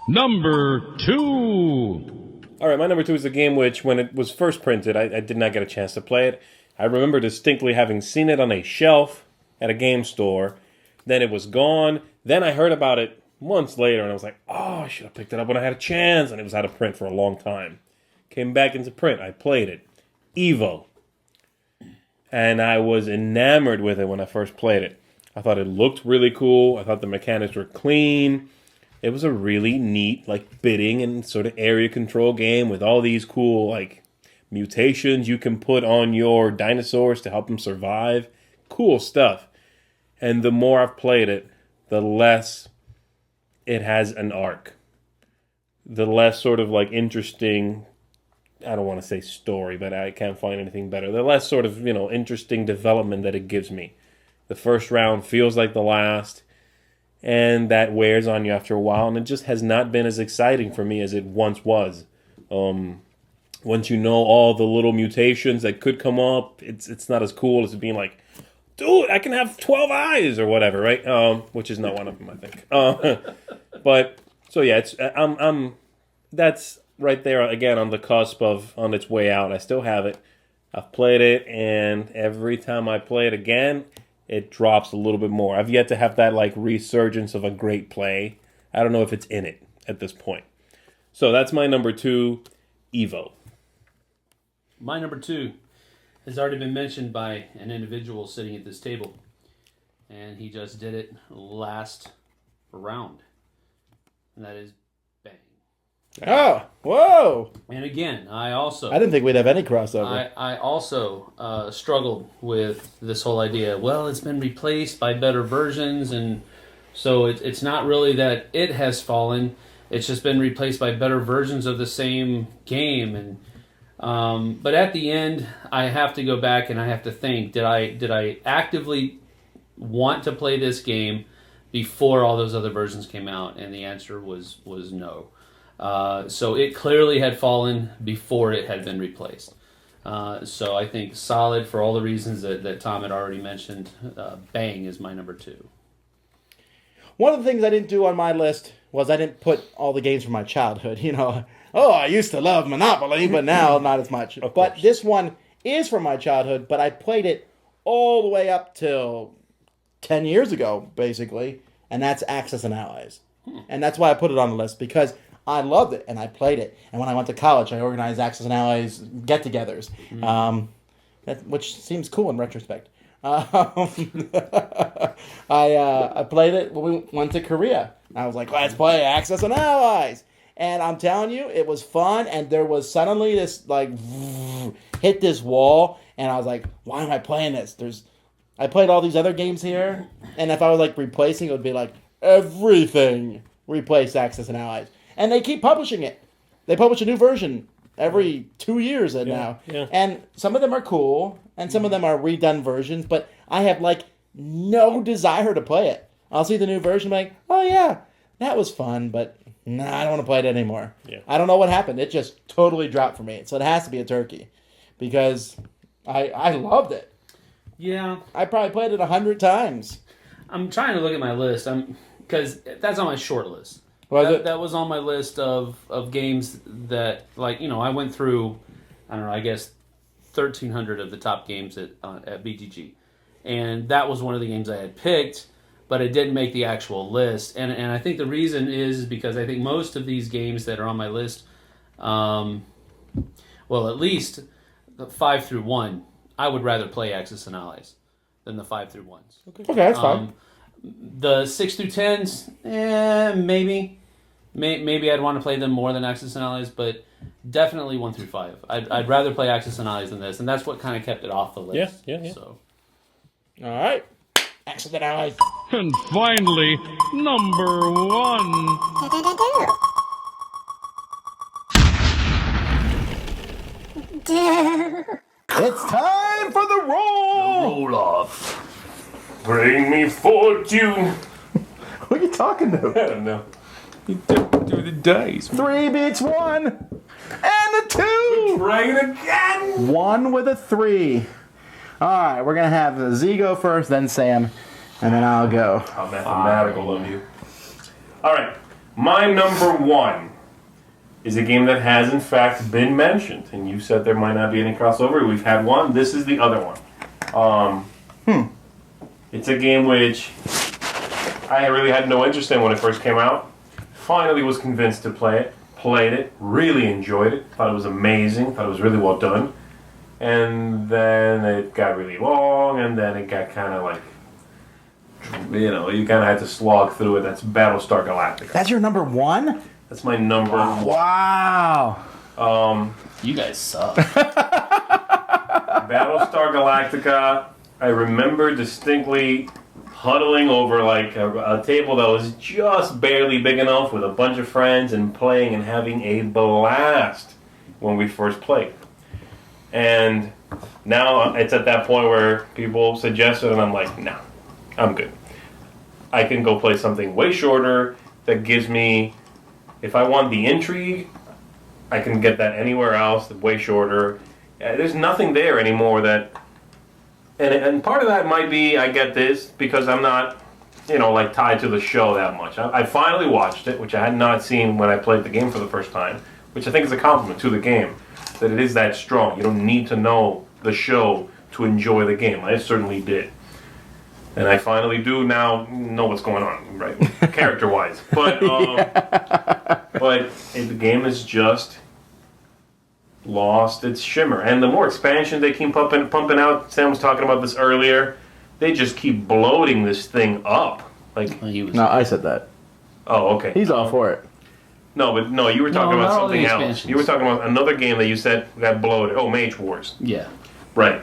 Number 2. All right, my number 2 is a game which, when it was first printed, I did not get a chance to play it. I remember distinctly having seen it on a shelf at a game store. Then it was gone. Then I heard about it months later, and I was like, oh, I should have picked it up when I had a chance. And it was out of print for a long time. Came back into print. I played it. Evo. And I was enamored with it when I first played it. I thought it looked really cool. I thought the mechanics were clean. It was a really neat, like, bidding and sort of area control game with all these cool, like, mutations you can put on your dinosaurs to help them survive. Cool stuff. And the more I've played it, the less it has an arc. The less sort of, like, interesting, I don't want to say story, but I can't find anything better. The less sort of, interesting development that it gives me. The first round feels like the last. And that wears on you after a while, and it just has not been as exciting for me as it once was. Once you know all the little mutations that could come up, it's not as cool as being like, dude, I can have 12 eyes or whatever, right? Which is not one of them, I think. But so yeah, that's right there again on the cusp of on its way out. I still have it. I've played it, and every time I play it again, it drops a little bit more. I've yet to have that like resurgence of a great play. I don't know if it's in it at this point. So that's my number 2, Evo. My number 2 has already been mentioned by an individual sitting at this table. And he just did it last round. And that is Bang. Oh, whoa! And again, I didn't think we'd have any crossover. I also struggled with this whole idea. Well, it's been replaced by better versions, and so it's not really that it has fallen. It's just been replaced by better versions of the same game. And but at the end, I have to go back and I have to think: did I actively want to play this game before all those other versions came out? And the answer was no. So it clearly had fallen before it had been replaced. So I think solid for all the reasons that Tom had already mentioned. Bang is my number 2. One of the things I didn't do on my list was I didn't put all the games from my childhood. I used to love Monopoly, but now not as much. But this one is from my childhood, but I played it all the way up till 10 years ago, basically, and that's Axis and Allies. And that's why I put it on the list, because I loved it, and I played it. And when I went to college, I organized Axis and Allies get-togethers, which seems cool in retrospect. I played it when we went to Korea. I was like, let's play Axis and Allies. And I'm telling you, it was fun, and there was suddenly this, hit this wall, and I was like, why am I playing this? I played all these other games here, and if I was, replacing, it would be everything replaced Axis and Allies. And they keep publishing it. They publish a new version every 2 years now. Yeah. And some of them are cool, and some of them are redone versions, but I have, no desire to play it. I'll see the new version and be like, oh, yeah, that was fun, but nah, I don't want to play it anymore. Yeah. I don't know what happened. It just totally dropped for me. So it has to be a turkey, because I loved it. Yeah. I probably played it 100 times. I'm trying to look at my list, because that's on my short list. That was on my list of games that, I went through, I don't know, I guess 1,300 of the top games at BGG. And that was one of the games I had picked, but it didn't make the actual list. And I think the reason is because I think most of these games that are on my list, at least the 5 through 1, I would rather play Axis and Allies than the 5 through 1s. Okay, that's fine. The 6 through 10s, maybe. Maybe I'd want to play them more than Axis and Allies, but definitely 1 through 5. I'd rather play Axis and Allies than this, and that's what kind of kept it off the list. Yeah. So. All right. Axis and Allies. And finally, number 1. It's time for the roll! Roll off. Bring me fortune. Who are you talking to? I don't know. You dip through the dice. 3 beats 1. And a 2. Trying again. 1 with a 3. All right, we're going to have Zee go first, then Sam, and then I'll go. How mathematical of you. All right. My number 1 is a game that has, in fact, been mentioned. And you said there might not be any crossover. We've had one. This is the other one. It's a game which I really had no interest in when it first came out. Finally was convinced to play it. Played it. Really enjoyed it. Thought it was amazing. Thought it was really well done. And then it got really long, and then it got kind of like, you know, you kind of had to slog through it. That's Battlestar Galactica. That's your number 1? That's my number 1. Wow. You guys suck. Battlestar Galactica, I remember distinctly huddling over like a table that was just barely big enough with a bunch of friends and playing and having a blast when we first played. And now it's at that point where people suggest it and I'm like, no, I'm good. I can go play something way shorter that gives me, if I want the intrigue, I can get that anywhere else, way shorter. There's nothing there anymore that, and part of that might be I get this because I'm not, you know, like tied to the show that much. I finally watched it, which I had not seen when I played the game for the first time, which I think is a compliment to the game, that it is that strong. You don't need to know the show to enjoy the game. I certainly did. And I finally do now know what's going on, right, character-wise. But the game is just lost its shimmer. And the more expansion they keep pumping out, Sam was talking about this earlier, they just keep bloating this thing up. Like, No, I said that. oh, okay. He's all for it. No, you were talking about not all the something else. expansions. You were talking about another game that you said got bloated. Oh, Mage Wars. Yeah. Right.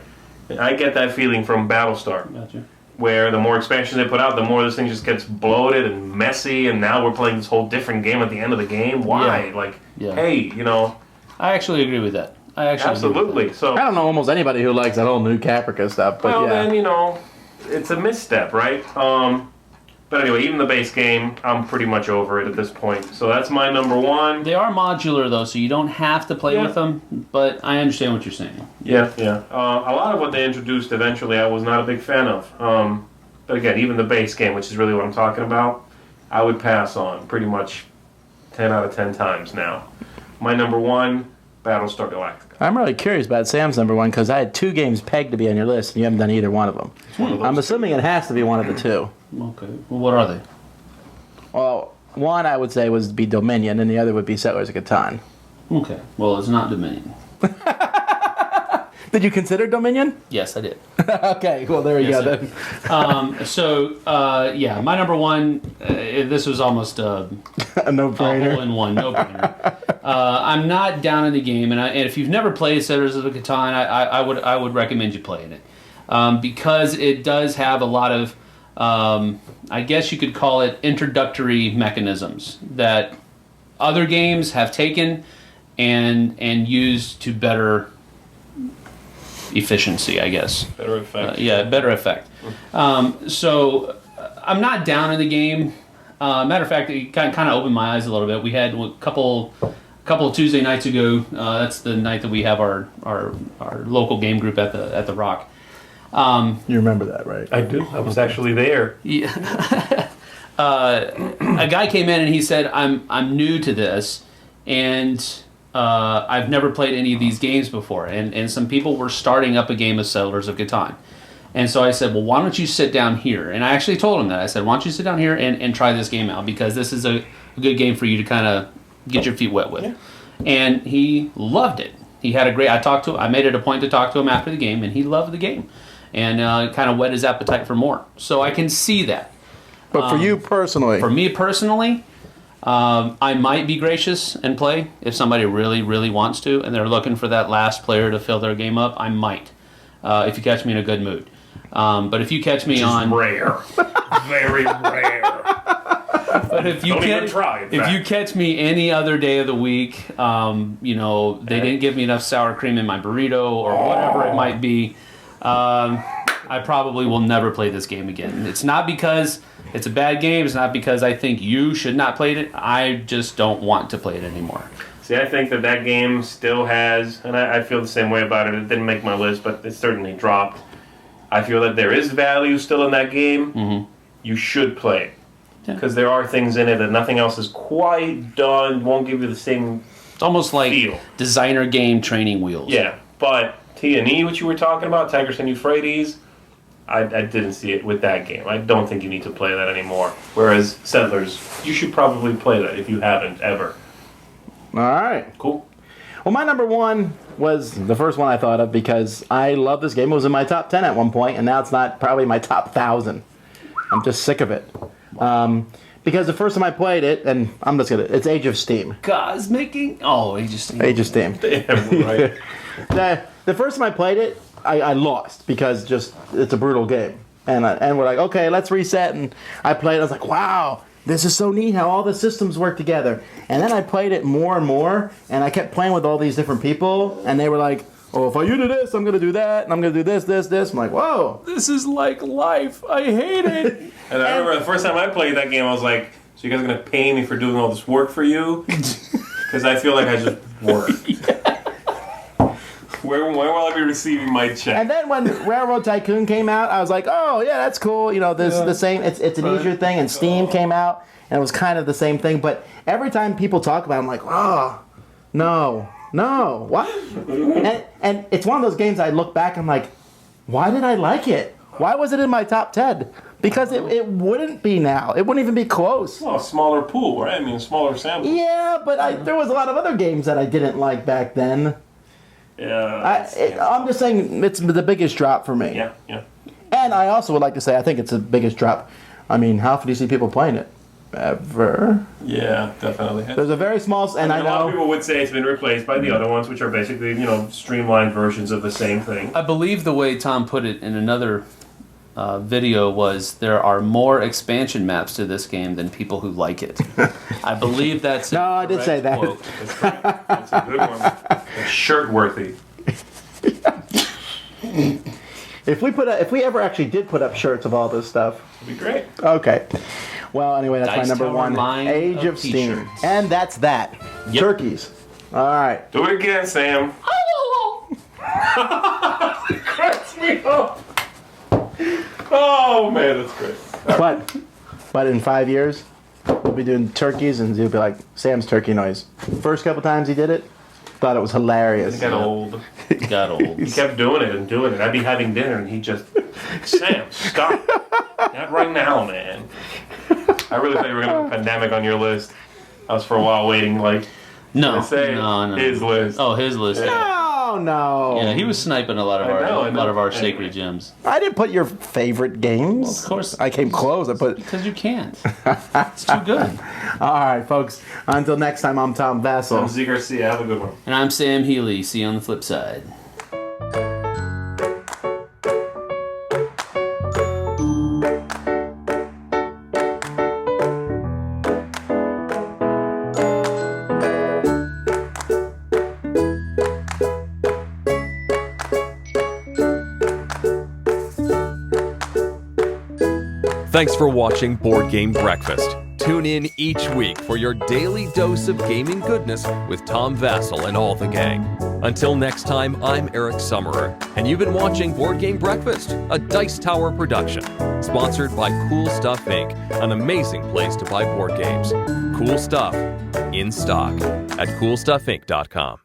I get that feeling from Battlestar. Gotcha. Where the more expansions they put out, the more this thing just gets bloated and messy, and now we're playing this whole different game at the end of the game. Why? Yeah. Like, Yeah. hey, you know, I actually agree with that. I actually agree with absolutely. So, I don't know almost anybody who likes that whole new Caprica stuff, but well, yeah. then, you know, it's a misstep, right? But anyway, even the base game, I'm pretty much over it at this point. So that's my number 1. They are modular, though, so you don't have to play Yeah. with them, but I understand what you're saying. Yeah. A lot of what they introduced eventually, I was not a big fan of. But again, even the base game, which is really what I'm talking about, I would pass on pretty much 10 out of 10 times now. My number 1, Battlestar Galactica. I'm really curious about Sam's number 1 because I had 2 games pegged to be on your list and you haven't done either one of them. One of those I'm assuming it has to be one of the 2. Okay. Well, what are they? Well, one I would say would be Dominion and the other would be Settlers of Catan. Okay. Well, it's not Dominion. Did you consider Dominion? Yes, I did. Okay, well there we Yes, go I then. Yeah, my number 1, this was almost A a no-brainer. hole-in-one, no-brainer. I'm not down in the game, and if you've never played Settlers of Catan, I would recommend you playing it because it does have a lot of, I guess you could call it introductory mechanisms that other games have taken and used to better efficiency, I guess. Better effect. Better effect. So I'm not down in the game. Matter of fact, it kind of opened my eyes a little bit. We had a couple of Tuesday nights ago. That's the night that we have our local game group at the Rock. You remember that, right? I do. I was actually there. Yeah. A guy came in and he said, "I'm new to this, and I've never played any of these games before." And some people were starting up a game of Settlers of Catan. And so I said, well, why don't you sit down here? And I actually told him that. I said, why don't you sit down here and try this game out? Because this is a good game for you to kind of get your feet wet with. Yeah. And he loved it. He had a great... I made it a point to talk to him after the game, and he loved the game. And kind of whet his appetite for more. So I can see that. But for you personally... For me personally, I might be gracious and play if somebody really, really wants to, and they're looking for that last player to fill their game up. I might, if you catch me in a good mood. But if you catch me on rare, very rare. But if you Don't even try, in if fact. you catch me any other day of the week, they didn't give me enough sour cream in my burrito or whatever it might be. I I probably will never play this game again. It's not because it's a bad game. It's not because I think you should not play it. I just don't want to play it anymore. See, I think that game still has, and I feel the same way about it. It didn't make my list, but it certainly dropped. I feel that there is value still in that game. Mm-hmm. You should play it. Because there are things in it that nothing else is quite done, won't give you the same It's almost like feel. designer game training wheels. Yeah, but T&E, what you were talking about, Tigris and Euphrates, I didn't see it with that game. I don't think you need to play that anymore. Whereas Settlers, you should probably play that if you haven't ever. All right. Cool. Well, my number one was the first one I thought of because I love this game. It was in my top 10 at one point, and now it's not probably my top 1,000. I'm just sick of it. Because the first time I played it, and I'm just gonna, it's Age of Steam. Age of Steam. Age of Steam. Damn right. The first time I played it, I lost because just it's a brutal game. And we're like, okay, let's reset. And I played it. I was like, wow, this is so neat how all the systems work together. And then I played it more and more, and I kept playing with all these different people, and they were like, oh, if I do this, I'm going to do that, and I'm going to do this. I'm like, whoa. This is like life. I hate it. And I remember the first time I played that game, I was like, so you guys are going to pay me for doing all this work for you? Because I feel like I just worked. When will I be receiving my check? And then when Railroad Tycoon came out, I was like, oh, yeah, that's cool. You know, this the same. It's an easier thing, and Steam came out, and it was kind of the same thing. But every time people talk about it, I'm like, oh, no, what? And it's one of those games I look back, I'm like, why did I like it? Why was it in my top 10? Because it wouldn't be now. It wouldn't even be close. Well, a smaller pool, right? I mean, a smaller sample. Yeah, but there was a lot of other games that I didn't like back then. Yeah. I'm just saying it's the biggest drop for me. Yeah. And I also would like to say I think it's the biggest drop. I mean, how often do you see people playing it? Ever? Yeah, definitely. There's a very small, and I a lot of know people would say it's been replaced by the other ones, which are basically, streamlined versions of the same thing. I believe the way Tom put it in another video was there are more expansion maps to this game than people who like it. I believe that's No, I did say that. Quote. That's a good one. It's shirt worthy. If we ever actually did put up shirts of all this stuff, It'd be great. okay. Well, anyway, that's Dice my number Tower one. line Age of of Steam, t-shirts. and that's that. Yep. Turkeys. All right. Do it again, Sam. Cracks me up. Oh man, that's great. But in 5 years, we'll be doing turkeys, and he'll be like Sam's turkey noise. First couple times he did it, thought it was hilarious. It got old. got old. He kept doing it and doing it. I'd be having dinner and he just, Sam, stop. Not right now, man. I really thought you were going to have a pandemic on your list. I was for a while waiting, like, No. his list. Oh, his list. No. Yeah, he was sniping a lot of our sacred gems. I didn't put your favorite games. Well, of course. I came close. I put. Because you can't. It's too good. All right, folks. Until next time, I'm Tom I'm Vasel. Zee Garcia. Have a good one. And I'm Sam Healey. See you on the flip side. Thanks for watching Board Game Breakfast. Tune in each week for your daily dose of gaming goodness with Tom Vasel and all the gang. Until next time, I'm Eric Summerer, and you've been watching Board Game Breakfast, a Dice Tower production, sponsored by Cool Stuff Inc., an amazing place to buy board games. Cool stuff, in stock, at CoolStuffInc.com.